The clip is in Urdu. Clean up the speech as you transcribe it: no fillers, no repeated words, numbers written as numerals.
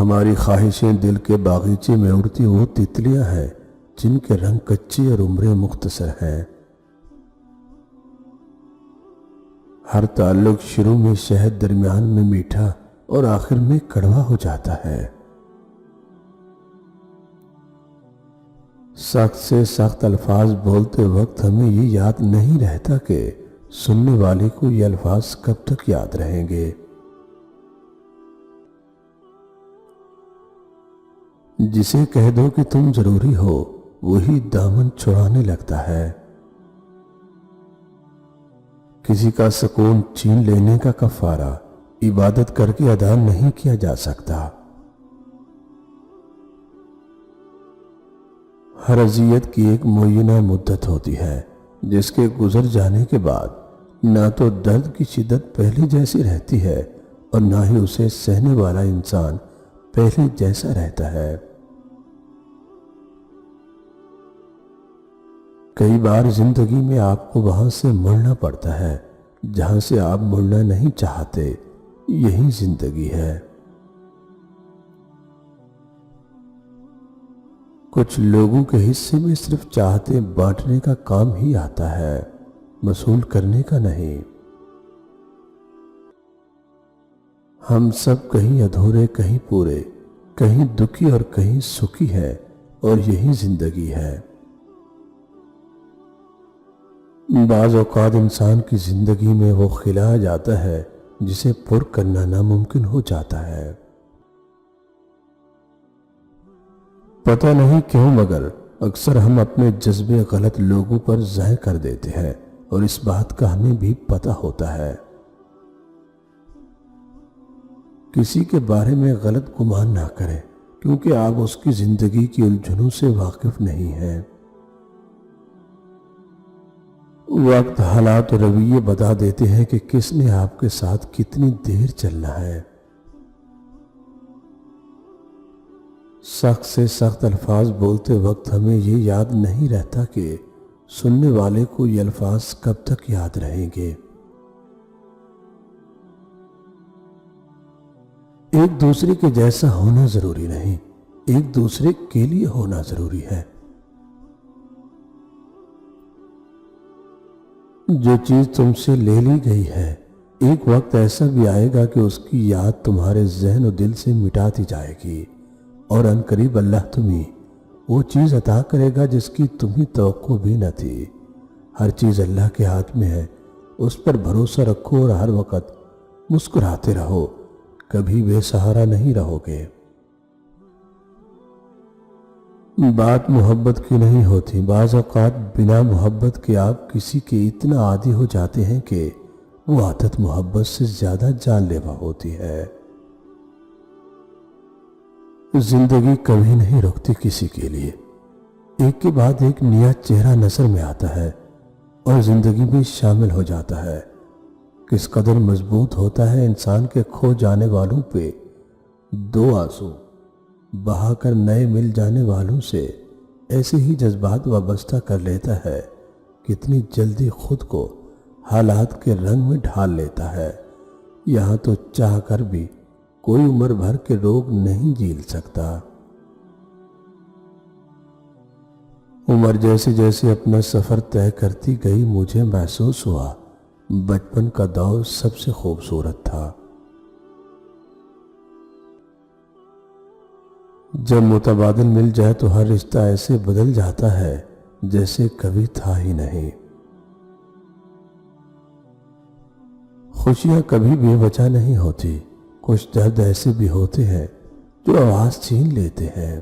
ہماری خواہشیں دل کے باغیچے میں اڑتی وہ تتلیاں ہیں جن کے رنگ کچے اور عمریں مختصر ہیں۔ ہر تعلق شروع میں شہد، درمیان میں میٹھا اور آخر میں کڑوا ہو جاتا ہے۔ سخت سے سخت الفاظ بولتے وقت ہمیں یہ یاد نہیں رہتا کہ سننے والے کو یہ الفاظ کب تک یاد رہیں گے۔ جسے کہہ دو کہ تم ضروری ہو، وہی دامن چھڑانے لگتا ہے۔ کسی کا سکون چھین لینے کا کفارہ عبادت کر کے ادا نہیں کیا جا سکتا۔ ہر اذیت کی ایک معینہ مدت ہوتی ہے جس کے گزر جانے کے بعد نہ تو درد کی شدت پہلے جیسی رہتی ہے اور نہ ہی اسے سہنے والا انسان پہلے جیسا رہتا ہے۔ کئی بار زندگی میں آپ کو وہاں سے مڑنا پڑتا ہے جہاں سے آپ مڑنا نہیں چاہتے۔ یہی زندگی ہے۔ کچھ لوگوں کے حصے میں صرف چاہتے بانٹنے کا کام ہی آتا ہے، وصول کرنے کا نہیں۔ ہم سب کہیں ادھورے، کہیں پورے، کہیں دکھی اور کہیں سکھی ہیں، اور یہی زندگی ہے۔ بعض اوقات انسان کی زندگی میں وہ خلا آ جاتا ہے جسے پر کرنا ناممکن ہو جاتا ہے۔ پتہ نہیں کیوں مگر اکثر ہم اپنے جذبے غلط لوگوں پر ضائع کر دیتے ہیں، اور اس بات کا ہمیں بھی پتہ ہوتا ہے۔ کسی کے بارے میں غلط گمان نہ کریں کیونکہ آپ اس کی زندگی کی الجھنوں سے واقف نہیں ہیں۔ وقت، حالات اور رویے بتا دیتے ہیں کہ کس نے آپ کے ساتھ کتنی دیر چلنا ہے۔ سخت سے سخت الفاظ بولتے وقت ہمیں یہ یاد نہیں رہتا کہ سننے والے کو یہ الفاظ کب تک یاد رہیں گے۔ ایک دوسرے کے جیسا ہونا ضروری نہیں، ایک دوسرے کے لیے ہونا ضروری ہے۔ جو چیز تم سے لے لی گئی ہے، ایک وقت ایسا بھی آئے گا کہ اس کی یاد تمہارے ذہن و دل سے مٹا دی جائے گی، اور ان قریب اللہ تمہیں وہ چیز عطا کرے گا جس کی تمہیں توقع بھی نہ تھی۔ ہر چیز اللہ کے ہاتھ میں ہے، اس پر بھروسہ رکھو اور ہر وقت مسکراتے رہو، کبھی بے سہارا نہیں رہو گے۔ بات محبت کی نہیں ہوتی، بعض اوقات بنا محبت کے آپ کسی کے اتنا عادی ہو جاتے ہیں کہ وہ عادت محبت سے زیادہ جان لیوا ہوتی ہے۔ زندگی کبھی نہیں رکتی کسی کے لیے، ایک کے بعد ایک نیا چہرہ نظر میں آتا ہے اور زندگی میں شامل ہو جاتا ہے۔ کس قدر مضبوط ہوتا ہے انسان کے کھو جانے والوں پہ دو آنسو بہا کر نئے مل جانے والوں سے ایسے ہی جذبات وابستہ کر لیتا ہے، کتنی جلدی خود کو حالات کے رنگ میں ڈھال لیتا ہے۔ یہاں تو چاہ کر بھی کوئی عمر بھر کے روگ نہیں جھیل سکتا۔ عمر جیسے جیسے اپنا سفر طے کرتی گئی مجھے محسوس ہوا بچپن کا دور سب سے خوبصورت تھا۔ جب متبادل مل جائے تو ہر رشتہ ایسے بدل جاتا ہے جیسے کبھی تھا ہی نہیں۔ خوشیاں کبھی بے وجہ نہیں ہوتی، کچھ درد ایسے بھی ہوتے ہیں جو آواز چھین لیتے ہیں۔